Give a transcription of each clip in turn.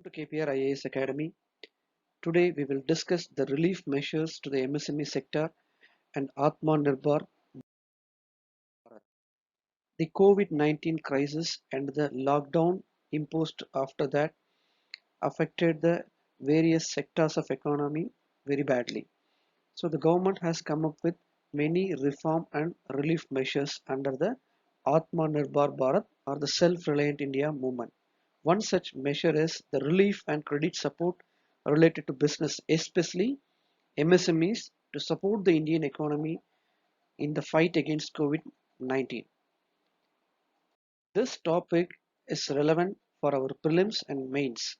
to KPR IAS Academy. Today we will discuss the relief measures to the MSME sector and Atmanirbhar Bharat. The COVID-19 crisis and the lockdown imposed after that affected the various sectors of economy very badly. So the government has come up with many reform and relief measures under the Atmanirbhar Bharat or the Self-Reliant India movement. One such measure is the relief and credit support related to business, especially MSMEs, to support the Indian economy in the fight against COVID-19. This topic is relevant for our prelims and mains.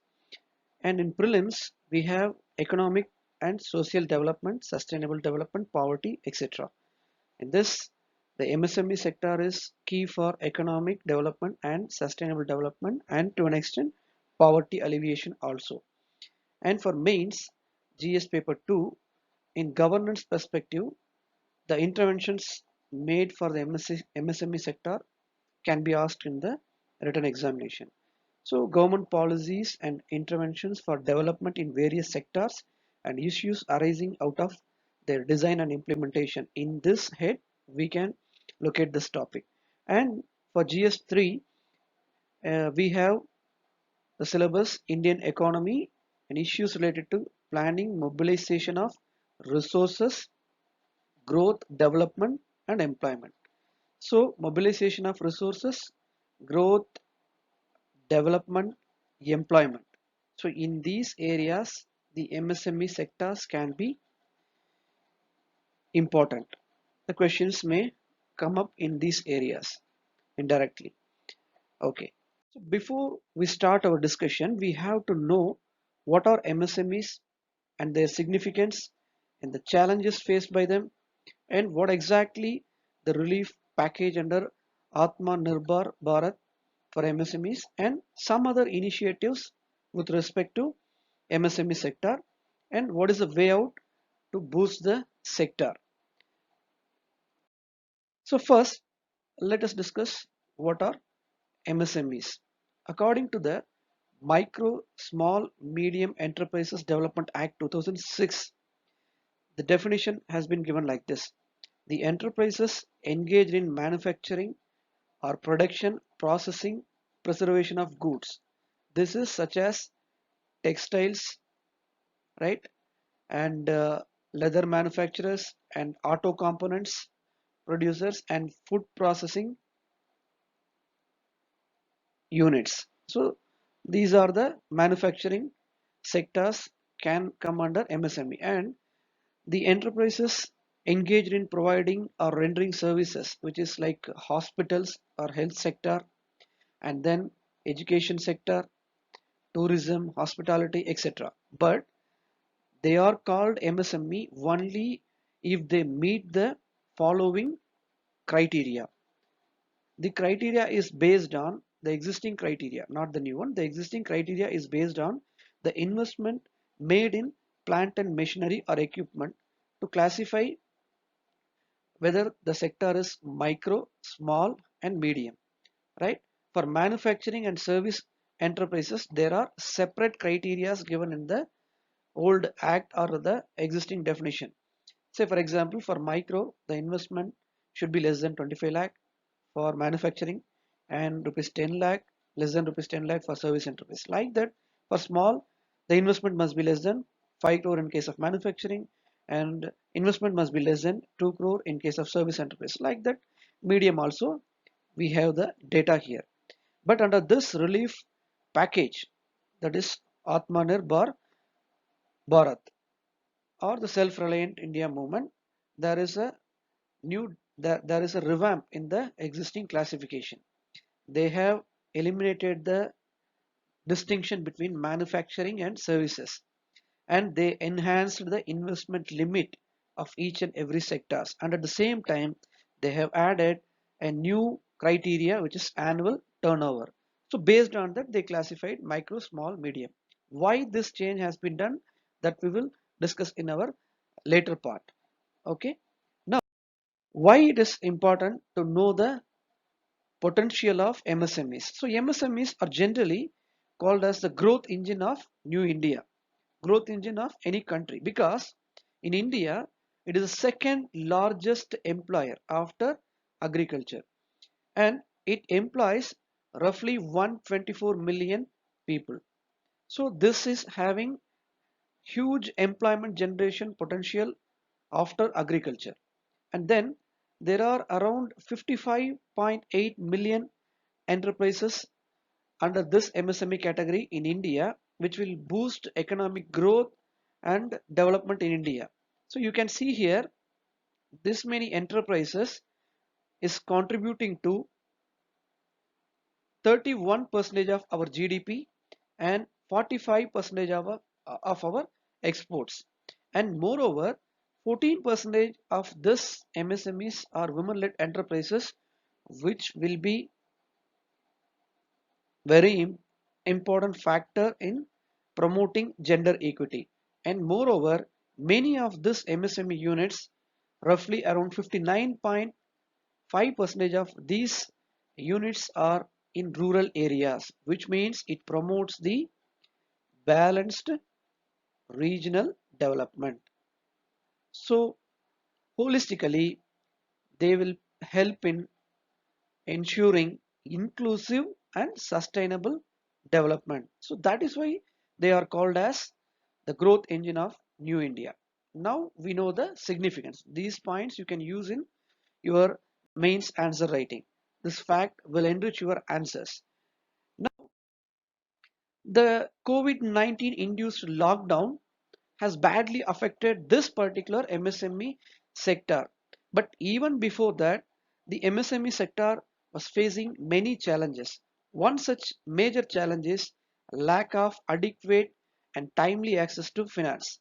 And in prelims, we have economic and social development, sustainable development, poverty, etc. In this, the MSME sector is key for economic development and sustainable development, and to an extent, poverty alleviation also. And for mains, GS paper 2, in governance perspective, the interventions made for the MSME sector can be asked in the written examination. So government policies and interventions for development in various sectors and issues arising out of their design and implementation. In this head, we can look at this topic. And for GS3, we have the syllabus Indian economy and issues related to planning, mobilization of resources, growth, development, and employment. So mobilization of resources, growth, development, employment. So in these areas, the MSME sectors can be important. The questions may come up in these areas indirectly. Okay. So before we start our discussion, we have to know what are MSMEs and their significance and the challenges faced by them and what exactly the relief package under Atmanirbhar Bharat for MSMEs and some other initiatives with respect to MSME sector and what is the way out to boost the sector. So first, let us discuss what are MSMEs. According to the Micro, Small, Medium Enterprises Development Act 2006, the definition has been given like this. The enterprises engaged in manufacturing or production, processing, preservation of goods. This is such as textiles, right? And leather manufacturers and auto components producers and food processing units. So these are the manufacturing sectors can come under MSME and the enterprises engaged in providing or rendering services which is like hospitals or health sector and then education sector, tourism, hospitality, etc. But they are called MSME only if they meet the following criteria. The criteria is based on the existing criteria, not the new one. The existing criteria is based on the investment made in plant and machinery or equipment to classify whether the sector is micro, small, and medium, right? For manufacturing and service enterprises, there are separate criteria given in the old act or the existing definition. Say, for example, for micro, the investment should be less than 25 lakh for manufacturing and rupees 10 lakh less than rupees 10 lakh for service enterprise. Like that, for small, the investment must be less than 5 crore in case of manufacturing and investment must be less than 2 crore in case of service enterprise. Like that, medium also, we have the data here. But under this relief package, that is Atmanirbhar Bharat or the self-reliant India movement, there is a there is a revamp in the existing classification. They have eliminated the distinction between manufacturing and services and they enhanced the investment limit of each and every sectors and at the same time they have added a new criteria which is annual turnover. So based on that they classified micro, small, medium. Why this change has been done, that we will discuss in our later part. Okay, now why it is important to know the potential of MSMEs. So MSMEs are generally called as the growth engine of New India, growth engine of any country, because in India it is the second largest employer after agriculture, and it employs roughly 124 million people. So this is having huge employment generation potential after agriculture. And then there are around 55.8 million enterprises under this MSME category in India, which will boost economic growth and development in India. So you can see here, this many enterprises is contributing to 31% of our GDP and 45% of our exports. And moreover, 14% of this MSMEs are women-led enterprises, which will be very important factor in promoting gender equity. And moreover, many of this MSME units, roughly around 59.5% of these units are in rural areas, which means it promotes the balanced regional development. So holistically, they will help in ensuring inclusive and sustainable development. So that is why they are called as the growth engine of New India. Now we know the significance. These points you can use in your mains answer writing. This fact will enrich your answers. Now, the COVID-19 induced lockdown has badly affected this particular MSME sector. But even before that, the MSME sector was facing many challenges. One such major challenge is lack of adequate and timely access to finance.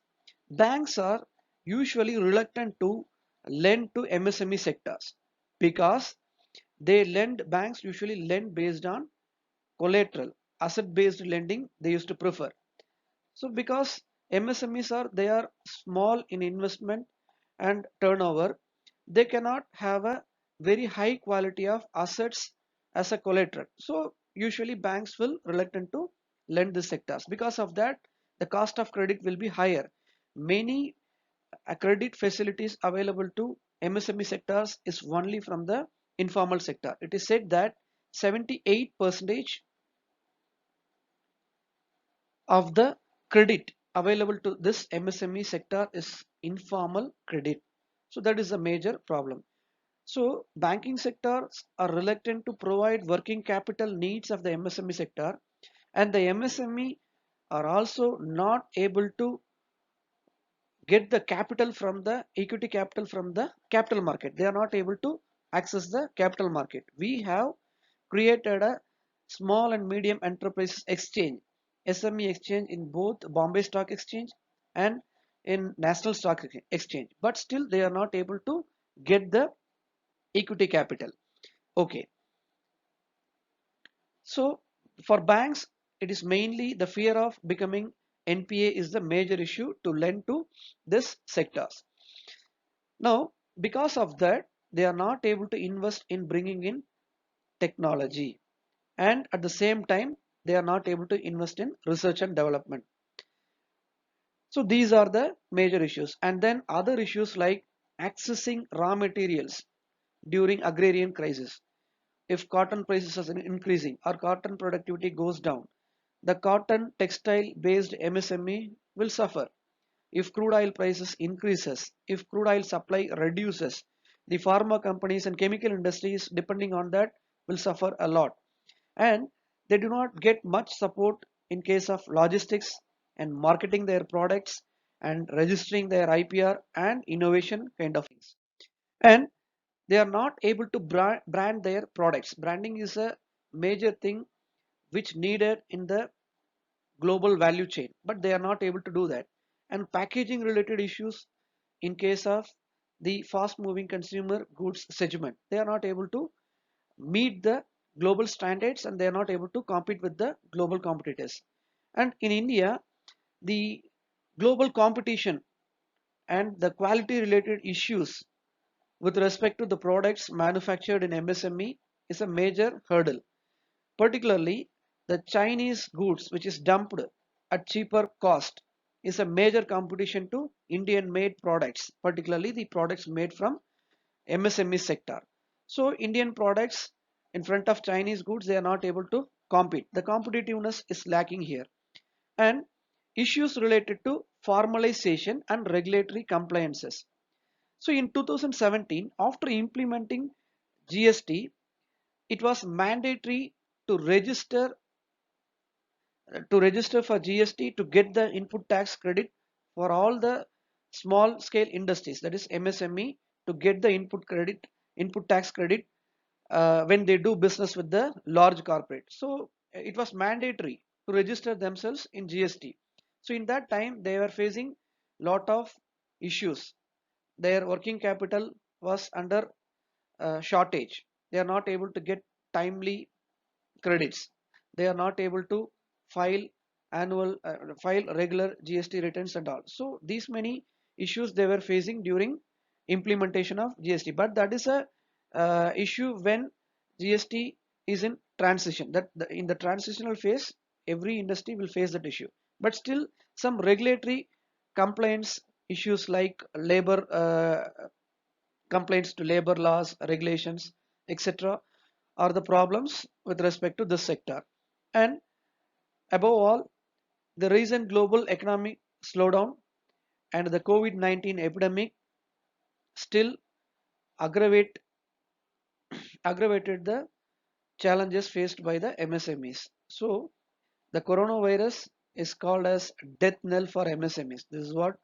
Banks are usually reluctant to lend to MSME sectors because banks usually lend based on collateral, asset based lending they used to prefer. So because MSMEs they are small in investment and turnover, they cannot have a very high quality of assets as a collateral. So usually banks will reluctant to lend the sectors. Because of that, the cost of credit will be higher. Many credit facilities available to MSME sectors is only from the informal sector. It is said that 78% of the credit available to this MSME sector is informal credit. So that is a major problem. So banking sectors are reluctant to provide working capital needs of the MSME sector, and the MSME are also not able to get the capital from the equity capital from the capital market. They are not able to access the capital market. We have created a small and medium enterprises exchange, SME exchange, in both Bombay Stock Exchange and in National Stock Exchange, but still they are not able to get the equity capital. Okay, so for banks, it is mainly the fear of becoming NPA is the major issue to lend to this sectors. Now, because of that, they are not able to invest in bringing in technology, and at the same time, they are not able to invest in research and development. So these are the major issues. And then other issues like accessing raw materials during agrarian crisis. If cotton prices are increasing or cotton productivity goes down, the cotton textile based MSME will suffer. If crude oil prices increases, if crude oil supply reduces, the pharma companies and chemical industries depending on that will suffer a lot. And they do not get much support in case of logistics and marketing their products and registering their IPR and innovation kind of things. And they are not able to brand their products. Branding is a major thing which needed in the global value chain, but they are not able to do that. And packaging related issues in case of the fast moving consumer goods segment, they are not able to meet the global standards and they are not able to compete with the global competitors. And in India, the global competition and the quality related issues with respect to the products manufactured in MSME is a major hurdle. Particularly, the Chinese goods which is dumped at cheaper cost is a major competition to Indian made products, particularly the products made from MSME sector. So Indian products in front of Chinese goods, they are not able to compete. The competitiveness is lacking here. And issues related to formalization and regulatory compliances. So in 2017, after implementing GST, it was mandatory to register for GST to get the input tax credit for all the small scale industries, that is MSME, to get the input tax credit when they do business with the large corporate. So it was mandatory to register themselves in GST. So in that time they were facing lot of issues. Their working capital was under shortage. They are not able to get timely credits. They are not able to file file regular GST returns and all. So these many issues they were facing during implementation of GST. But that is a issue when GST is in transition. That in the transitional phase, every industry will face that issue. But still, some regulatory complaints issues like labor complaints to labor laws, regulations, etc. are the problems with respect to this sector. And above all, the recent global economic slowdown and the COVID-19 epidemic still aggravate, aggravated the challenges faced by the MSMEs. So the coronavirus is called as death knell for MSMEs. This is what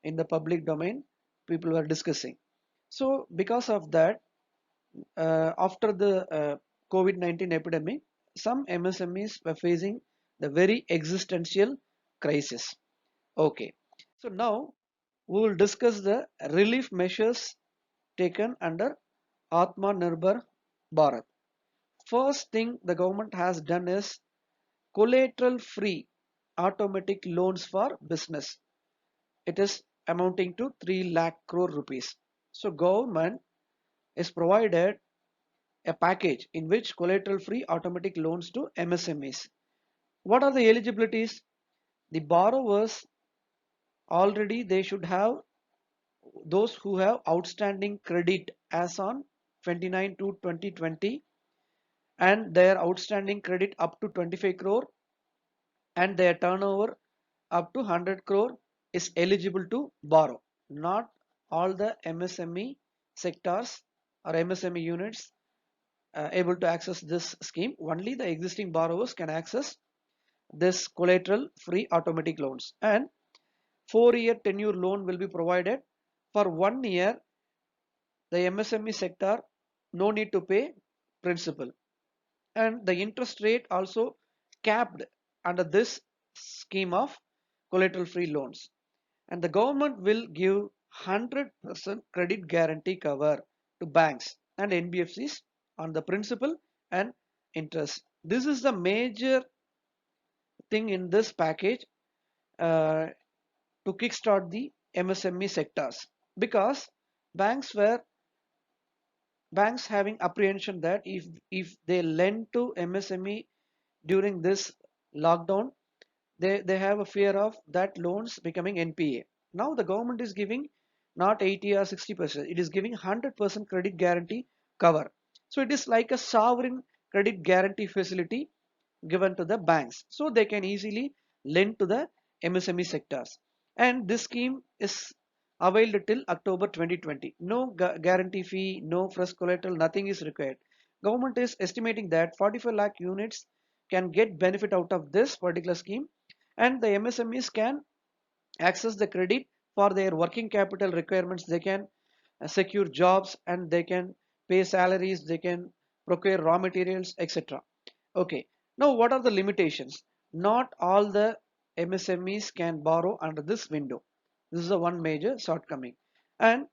in the public domain people were discussing. So because of that, after the COVID-19 epidemic, some MSMEs were facing the very existential crisis. Okay, so now we will discuss the relief measures taken under Atma Nirbhar Bharat. First thing the government has done is collateral free automatic loans for business. It is amounting to 3 lakh crore rupees. So government is provided a package in which collateral free automatic loans to MSMEs. What are the eligibilities? The borrowers already they should have those who have outstanding credit as on 29 to 2020 and their outstanding credit up to 25 crore and their turnover up to 100 crore is eligible to borrow. Not all the MSME sectors or MSME units able to access this scheme. Only the existing borrowers can access this collateral free automatic loans, and 4-year tenure loan will be provided. For 1 year the MSME sector no need to pay principal, and the interest rate also capped under this scheme of collateral free loans, and the government will give 100% credit guarantee cover to banks and NBFCs on the principal and interest. This is the major thing in this package uh, to kickstart the MSME sectors, because banks were banks having apprehension that if they lend to MSME during this lockdown, they have a fear of that loans becoming NPA. Now the government is giving not 80 or 60%, it is giving 100% credit guarantee cover. So it is like a sovereign credit guarantee facility given to the banks, so they can easily lend to the MSME sectors. And this scheme is availed till October 2020. No guarantee fee, no fresh collateral, nothing is required. Government is estimating that 45 lakh units can get benefit out of this particular scheme, and the MSMEs can access the credit for their working capital requirements. They can secure jobs and they can pay salaries, they can procure raw materials, etc. Okay, now what are the limitations? Not all the MSMEs can borrow under this window. This is the one major shortcoming. And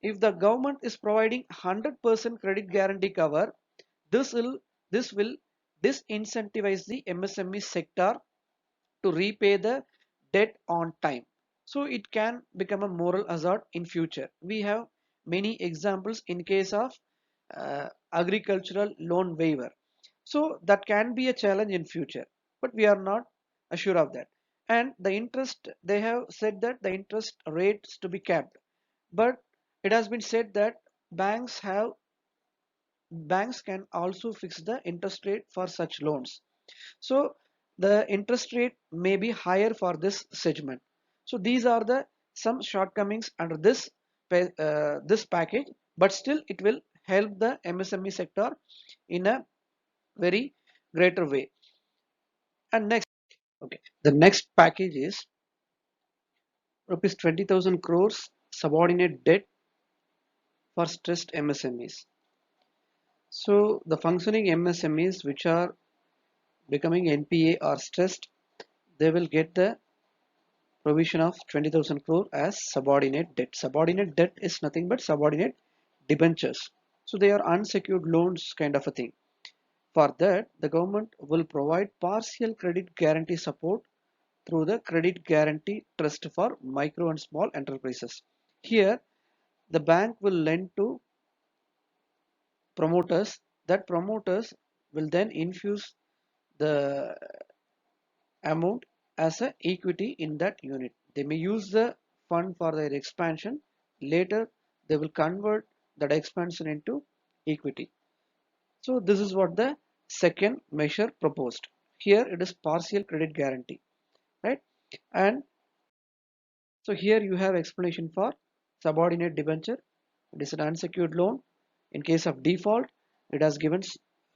if the government is providing 100% credit guarantee cover, this will this will disincentivize the MSME sector to repay the debt on time. So it can become a moral hazard in future. We have many examples in case of agricultural loan waiver. So that can be a challenge in future, but we are not assured of that. And the interest, they have said that the interest rates to be capped, but it has been said that banks have banks can also fix the interest rate for such loans. So the interest rate may be higher for this segment. So these are the some shortcomings under this package, but still it will help the MSME sector in a very greater way. And next, okay, the next package is rupees 20,000 crores subordinate debt for stressed MSMEs. So the functioning MSMEs which are becoming NPA or stressed, they will get the provision of 20,000 crore as subordinate debt. Subordinate debt is nothing but subordinate debentures. So they are unsecured loans kind of a thing. For that, the government will provide partial credit guarantee support through the Credit Guarantee Trust for Micro and Small Enterprises. Here, the bank will lend to promoters. That promoters will then infuse the amount as a equity in that unit. They may use the fund for their expansion. Later, they will convert that expansion into equity. So this is what the second measure proposed. Here it is partial credit guarantee, right? And so here you have explanation for subordinate debenture. It is an unsecured loan. In case of default, it has given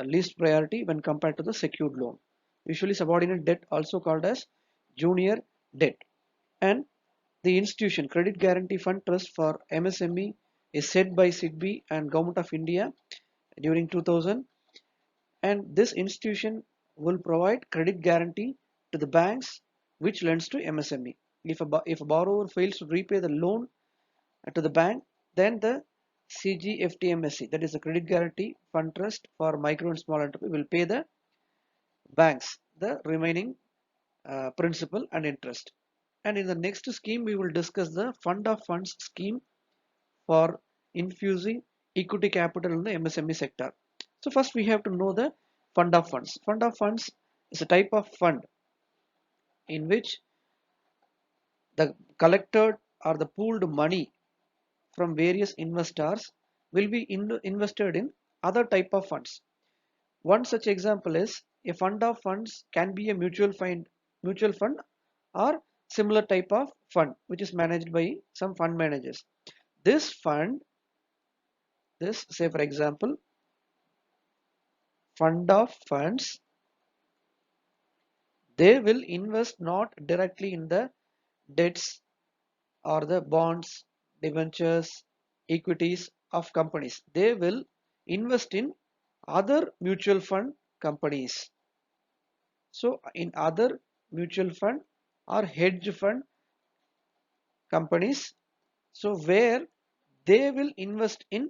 a least priority when compared to the secured loan. Usually subordinate debt also called as junior debt. And the institution Credit Guarantee Fund Trust for MSME is set by SIDBI and Government of India during 2000, and this institution will provide credit guarantee to the banks which lends to MSME. If a borrower fails to repay the loan to the bank, then the CGFTMSC, that is the Credit Guarantee Fund Trust for Micro and Small Enterprise, will pay the banks the remaining principal and interest. And in the next scheme, we will discuss the Fund of Funds scheme for infusing equity capital in the MSME sector. So first we have to know the Fund of Funds. Fund of Funds is a type of fund in which the collected or the pooled money from various investors will be invested in other type of funds. One such example is a fund of funds can be a mutual fund or similar type of fund which is managed by some fund managers. This fund, this say for example, fund of funds, they will invest not directly in the debts or the bonds, debentures, equities of companies. They will invest in other mutual fund companies. So in other mutual fund or hedge fund companies, so where they will invest in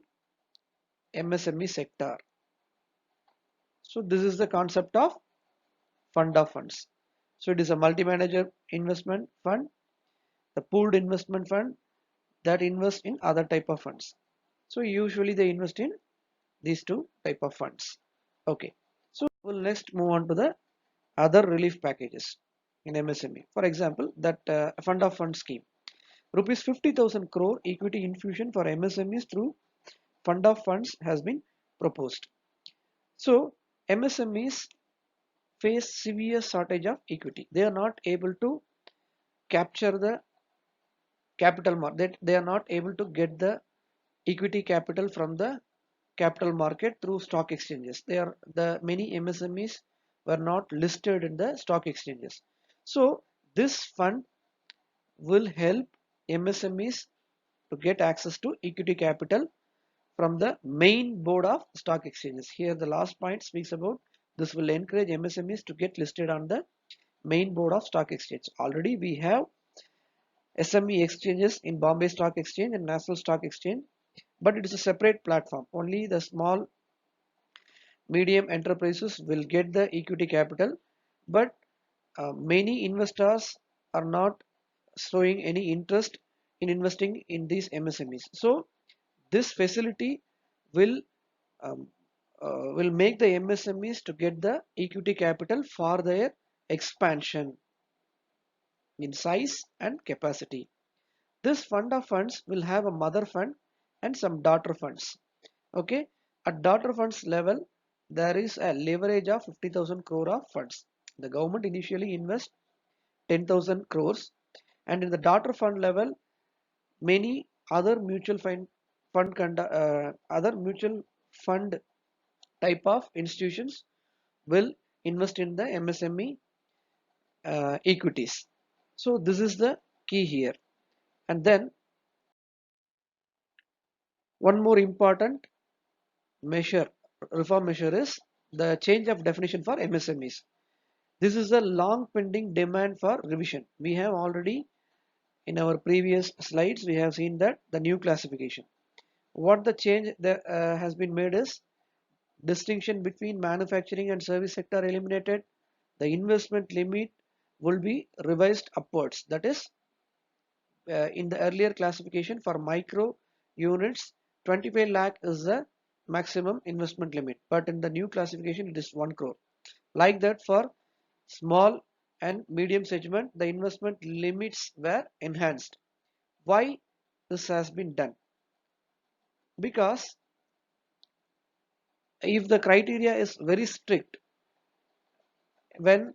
MSME sector. So this is the concept of fund of funds. So it is a multi-manager investment fund, the pooled investment fund that invest in other type of funds. So usually they invest in these two type of funds. Okay. So we'll next move on to the other relief packages in MSME. For example, that fund of funds scheme. Rupees 50,000 crore equity infusion for MSMEs through fund of funds has been proposed. So MSMEs face severe shortage of equity. They are not able to capture the capital market. They are not able to get the equity capital from the capital market through stock exchanges. They are the many MSMEs were not listed in the stock exchanges. So this fund will help MSMEs to get access to equity capital from the main board of stock exchanges. Here the last point speaks about this will encourage MSMEs to get listed on the main board of stock exchange. Already we have SME exchanges in Bombay Stock Exchange and National Stock Exchange, but it is a separate platform. Only the small medium enterprises will get the equity capital, but many investors are not showing any interest in investing in these MSMEs. So this facility will um, will make the MSMEs to get the equity capital for their expansion in size and capacity. This fund of funds will have a mother fund and some daughter funds. Okay, at daughter funds level, there is a leverage of 50,000 crore of funds. The government initially invests 10,000 crores, and in the daughter fund level, many other other mutual fund type of institutions will invest in the MSME equities. So this is the key here. And then one more important measure, reform measure, is the change of definition for MSMEs. This is a long pending demand for revision. We have already in our previous slides we have seen that the new classification. What the change that has been made is distinction between manufacturing and service sector eliminated. The investment limit will be revised upwards. That is, in the earlier classification for micro units, 25 lakh is the maximum investment limit, but in the new classification it is 1 crore. Like that, for small and medium segment, the investment limits were enhanced. Why this has been done? Because if the criteria is very strict, when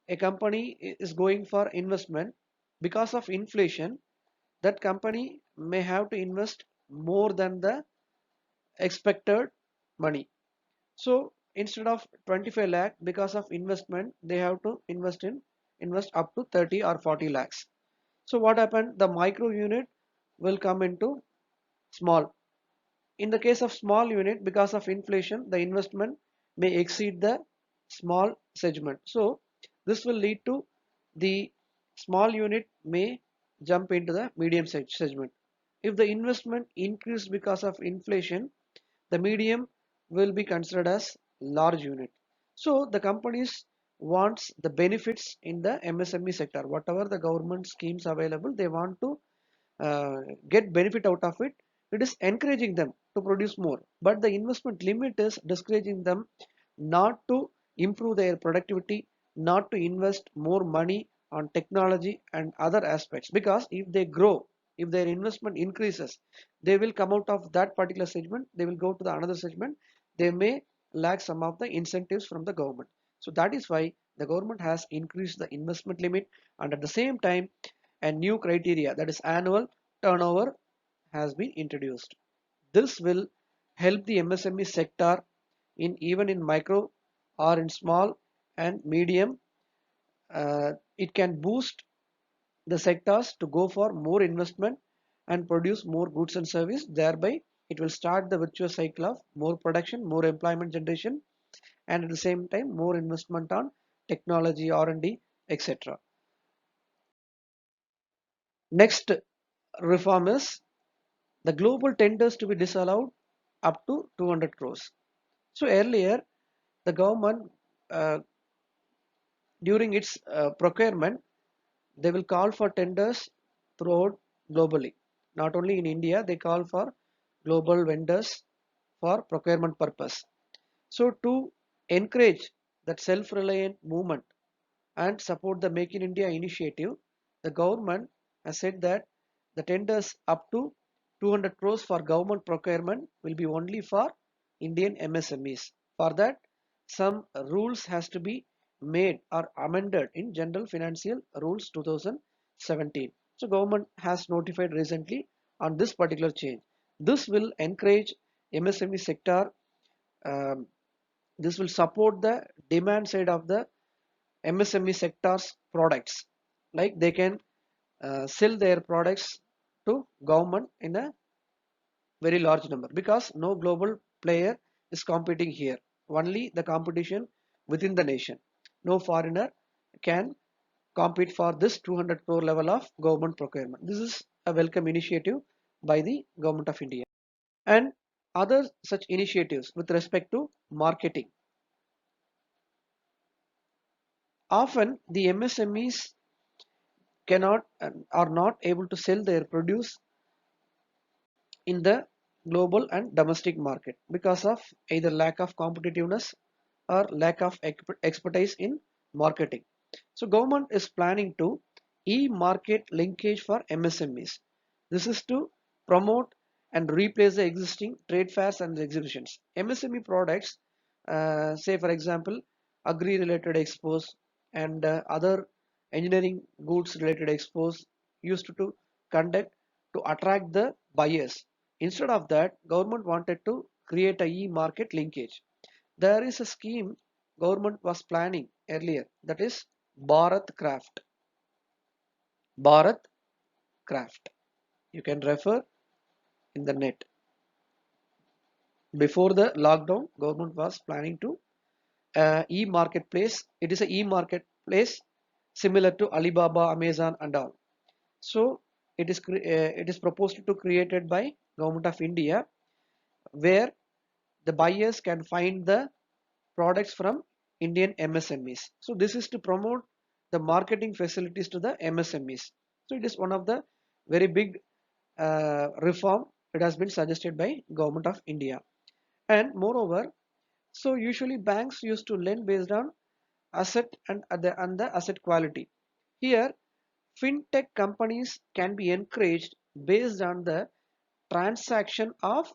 a company is going for investment, because of inflation, that company may have to invest more than the expected money. So instead of 25 lakh, because of investment, they have to invest up to 30 or 40 lakhs. So what happened? The micro unit will come into small. In the case of small unit, because of inflation, the investment may exceed the small segment. So this will lead to the small unit may jump into the medium segment. If the investment increased because of inflation, the medium will be considered as large unit. So the companies wants the benefits in the MSME sector. Whatever the government schemes available, they want to get benefit out of it. It is encouraging them to produce more, but the investment limit is discouraging them not to improve their productivity, not to invest more money on technology and other aspects. Because if they grow, if their investment increases, they will come out of that particular segment, they will go to the another segment, they may lack some of the incentives from the government. So that is why the government has increased the investment limit, and at the same time a new criteria, that is annual turnover, has been introduced. This will help the MSME sector in even in micro or in small and medium. It can boost the sectors to go for more investment and produce more goods and service. Thereby, it will start the virtuous cycle of more production, more employment generation, and at the same time more investment on technology, R&D, etc. Next reform is the global tenders to be disallowed up to 200 crores. So earlier, the government uh, during its procurement, they will call for tenders throughout globally. Not only in India, they call for global vendors for procurement purpose. So to encourage that self-reliant movement and support the Make in India initiative, the government has said that the tenders up to 200 crores for government procurement will be only for Indian MSMEs. For that, some rules has to be made or amended in General Financial Rules 2017. So government has notified recently on this particular change. This will encourage MSME sector. um, this will support the demand side of the MSME sector's products. Like they can sell their products to government in a very large number, because no global player is competing here. Only the competition within the nation. No foreigner can compete for this 200 crore level of government procurement. This is a welcome initiative by the government of India. And other such initiatives with respect to marketing. Often the MSMEs cannot and are not able to sell their produce in the global and domestic market because of either lack of competitiveness or lack of expertise in marketing. So government is planning to e-market linkage for MSMEs. This is to promote and replace the existing trade fairs and exhibitions. MSME products, say for example, agri-related expos and other engineering goods related expos used to conduct to attract the buyers. Instead of that, government wanted to create a e-market linkage. There is a scheme government was planning earlier, that is Bharat Craft. Bharat Craft. You can refer in the net. Before the lockdown, government was planning to e-marketplace. It is a e-marketplace similar to Alibaba, Amazon, and all. So it is proposed to created by Government of India, where the buyers can find the products from Indian MSMEs. So this is to promote the marketing facilities to the MSMEs. So it is one of the very big reform that has been suggested by Government of India. And moreover, so usually banks used to lend based on asset and the asset quality. Here, fintech companies can be encouraged based on the transaction of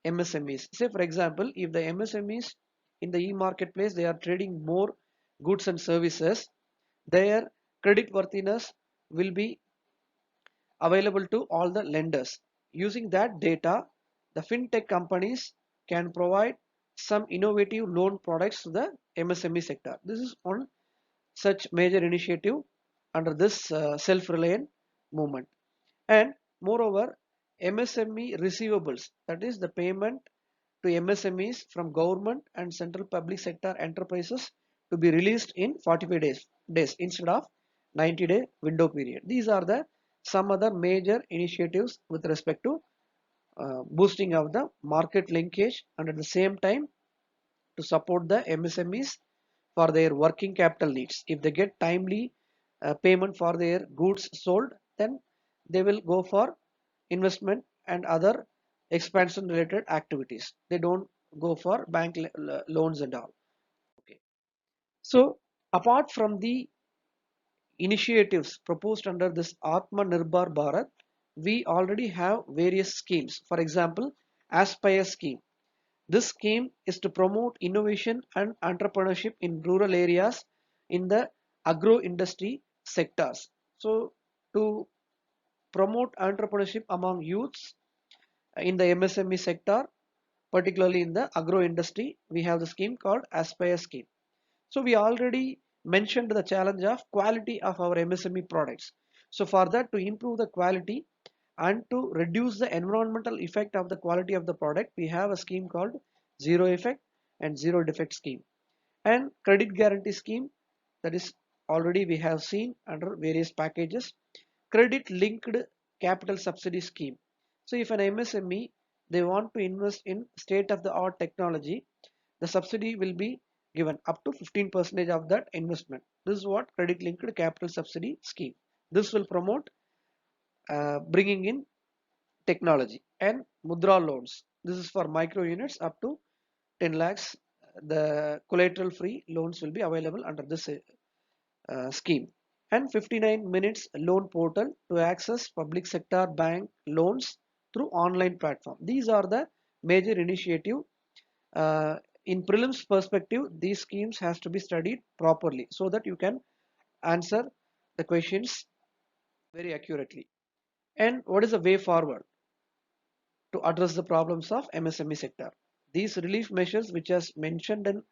MSMEs. Say for example, if the MSMEs in the e-marketplace they are trading more goods and services, their credit worthiness will be available to all the lenders. Using that data, the fintech companies can provide some innovative loan products to the MSME sector. This is one such major initiative under this self-reliant movement. And moreover, MSME receivables, that is the payment to MSMEs from government and central public sector enterprises to be released in 45 days instead of 90-day window period. These are the some other major initiatives with respect to boosting of the market linkage, and at the same time to support the MSMEs for their working capital needs. If they get timely payment for their goods sold, then they will go for investment and other expansion related activities. They don't go for bank loans and all. Okay. So apart from the initiatives proposed under this Atma Nirbhar Bharat, we already have various schemes. For example, Aspire scheme. This scheme is to promote innovation and entrepreneurship in rural areas in the agro industry sectors. So to promote entrepreneurship among youths in the MSME sector, particularly in the agro industry, we have the scheme called Aspire scheme. So we already mentioned the challenge of quality of our MSME products. So for that, to improve the quality and to reduce the environmental effect of the quality of the product, we have a scheme called zero effect and zero defect scheme. And credit guarantee scheme, that is already we have seen under various packages. Credit linked capital subsidy scheme. So if an MSME they want to invest in state of the art technology, the subsidy will be given up to 15% of that investment. This is what credit linked capital subsidy scheme. This will promote bringing in technology. And mudra loans, this is for micro units up to 10 lakhs. The collateral free loans will be available under this scheme. And 59 minutes loan portal to access public sector bank loans through online platform. These are the major initiative. In prelims perspective, these schemes has to be studied properly so that you can answer the questions very accurately. And what is the way forward to address the problems of MSME sector? These relief measures which as mentioned in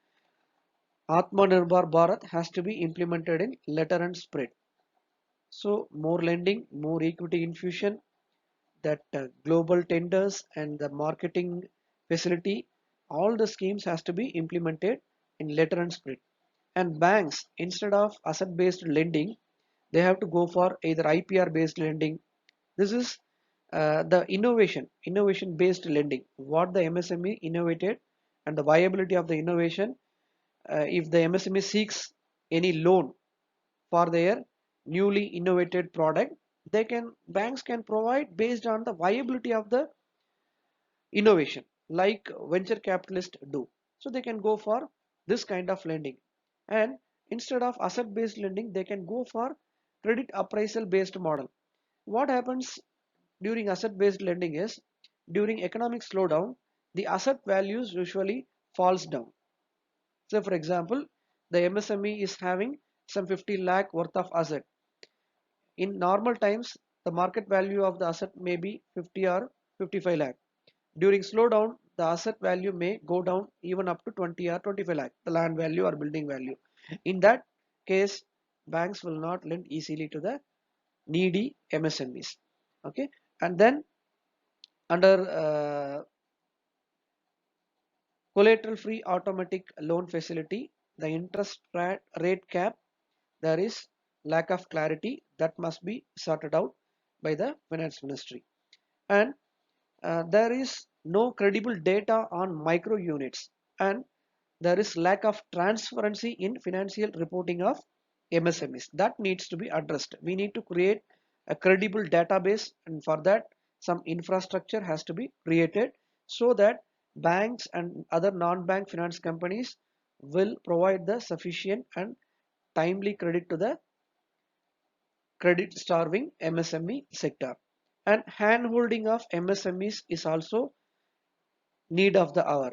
Atmanirbhar Bharat has to be implemented in letter and spread. So more lending, more equity infusion, that global tenders and the marketing facility, all the schemes has to be implemented in letter and spread. And banks, instead of asset based lending, they have to go for either IPR based lending. This is the innovation based lending, what the MSME innovated and the viability of the innovation. If the MSME seeks any loan for their newly innovated product, they can banks can provide based on the viability of the innovation like venture capitalists do. So they can go for this kind of lending, and instead of asset based lending they can go for credit appraisal based model. What happens during asset based lending is, during economic slowdown the asset values usually falls down. So for example, the MSME is having some 50 lakh worth of asset. In normal times, the market value of the asset may be 50 or 55 lakh. During slowdown, the asset value may go down even up to 20 or 25 lakh, the land value or building value. In that case, banks will not lend easily to the needy MSMEs. Okay, and then under collateral free automatic loan facility, the interest rate cap, there is lack of clarity that must be sorted out by the finance ministry. And there is no credible data on micro units, and there is lack of transparency in financial reporting of MSMEs. That needs to be addressed. We need to create a credible database, and for that some infrastructure has to be created so that banks and other non-bank finance companies will provide the sufficient and timely credit to the credit starving MSME sector. And hand holding of MSMEs is also need of the hour.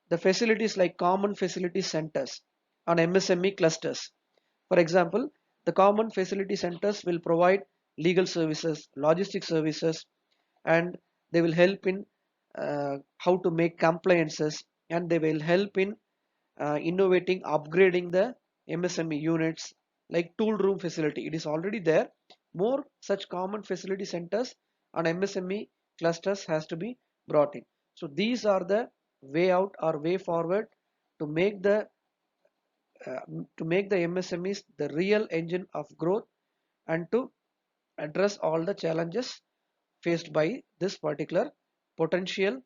The facilities like common facility centers on MSME clusters. For example, the common facility centers will provide legal services, logistic services, and they will help in how to make compliances, and they will help in innovating, upgrading the MSME units like tool room facility. It is already there. More such common facility centers on MSME clusters has to be brought in. So these are the way out or way forward to make the uh, MSMEs the real engine of growth, and to address all the challenges faced by this particular potential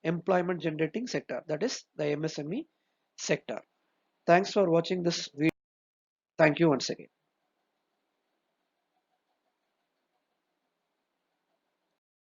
employment generating sector, that is the MSME sector. Thanks for watching this video. Thank you once again.